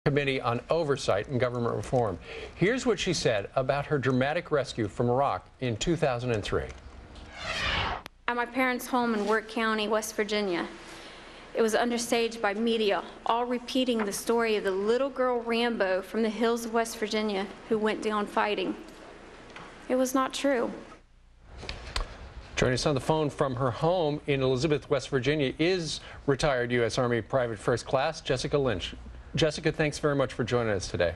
Committee on Oversight and Government Reform. Here's what she said about her dramatic rescue from Iraq in 2003. At my parents' home in Wirt County, West Virginia, it was understaged by media, all repeating the story of the little girl Rambo from the hills of West Virginia who went down fighting. It was not true. Joining us on the phone from her home in Elizabeth, West Virginia is retired U.S. Army Private First Class Jessica Lynch. Jessica, thanks very much for joining us today.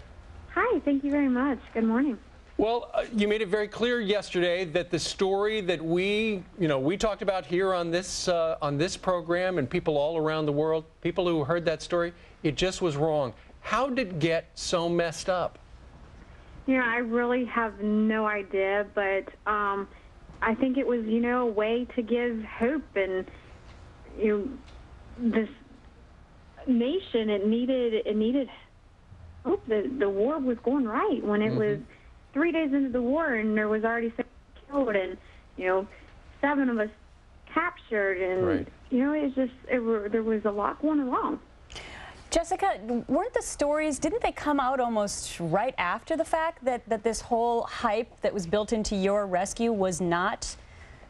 Hi, thank you very much. Good morning. Well, you made it very clear yesterday that the story that we talked about here on this program and people all around the world, people who heard that story, it just was wrong. How did it get so messed up? You know, I really have no idea, but I think it was, a way to give hope and, this nation, it needed hope. The war was going right when it was 3 days into the war and there was already 7 killed and 7 of us captured and right. There was a lot going wrong. Jessica, weren't the stories, didn't they come out almost right after the fact that this whole hype that was built into your rescue was not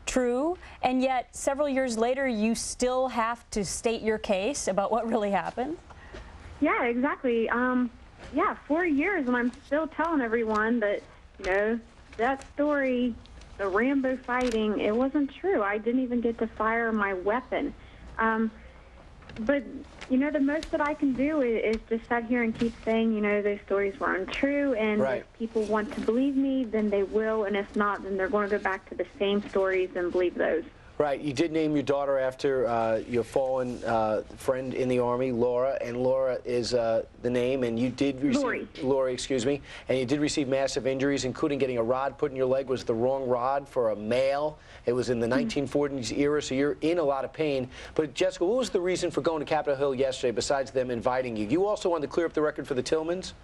true, and yet several years later you still have to state your case about what really happened? Yeah, exactly. 4 years, and I'm still telling everyone that, that story, the Rambo fighting, it wasn't true. I didn't even get to fire my weapon. But, the most that I can do is just sit here and keep saying, those stories were untrue, and right. If people want to believe me, then they will, and if not, then they're going to go back to the same stories and believe those. Right. You did name your daughter after your fallen friend in the Army, Laura, and Laura is the name, and you did receive... Lori, excuse me. And you did receive massive injuries, including getting a rod put in your leg. Was the wrong rod for a male. It was in the 1940s era, so you're in a lot of pain. But, Jessica, what was the reason for going to Capitol Hill yesterday, besides them inviting you? You also wanted to clear up the record for the Tillmans?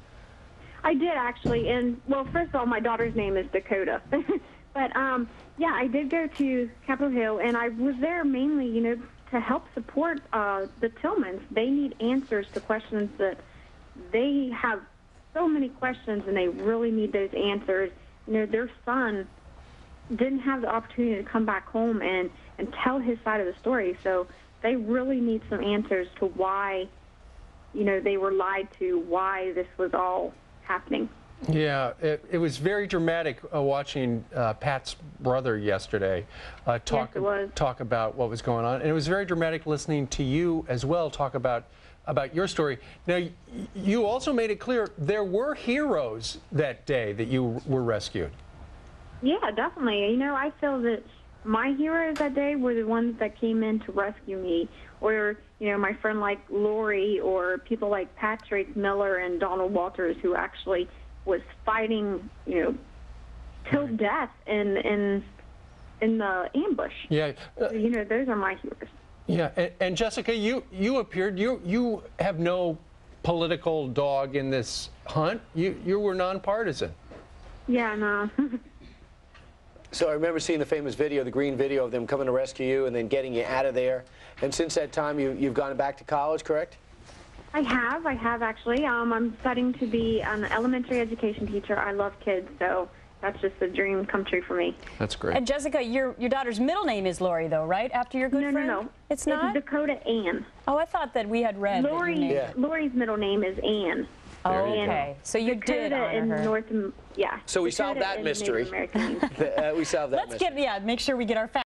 I did, actually. And, well, first of all, my daughter's name is Dakota. But, yeah, I did go to Capitol Hill, and I was there mainly, to help support the Tillmans. They need answers to questions that they have so many questions, and they really need those answers. Their son didn't have the opportunity to come back home and tell his side of the story, so they really need some answers to why, they were lied to, why this was all happening. Yeah, it was very dramatic watching Pat's brother yesterday talk about what was going on, and it was very dramatic listening to you as well talk about your story. Now, you also made it clear there were heroes that day that you were rescued. Yeah, definitely. I feel that my heroes that day were the ones that came in to rescue me, or my friend like Lori, or people like Patrick Miller and Donald Walters, who actually was fighting, till death in the ambush. Yeah. Those are my heroes. Yeah, and Jessica, you appeared, you have no political dog in this hunt. You were nonpartisan. Yeah, no. So I remember seeing the famous video, the green video of them coming to rescue you and then getting you out of there. And since that time, you've gone back to college, correct? I have actually. I'm studying to be an elementary education teacher. I love kids, so that's just a dream come true for me. That's great. And Jessica, your daughter's middle name is Lori, though, right? After your good friend? No. It's not? It's Dakota Ann. Oh, I thought that we had read Lori's middle name is Ann. Oh, okay. So you did honor her. So we solved that mystery. We solved that mystery. Let's make sure we get our facts.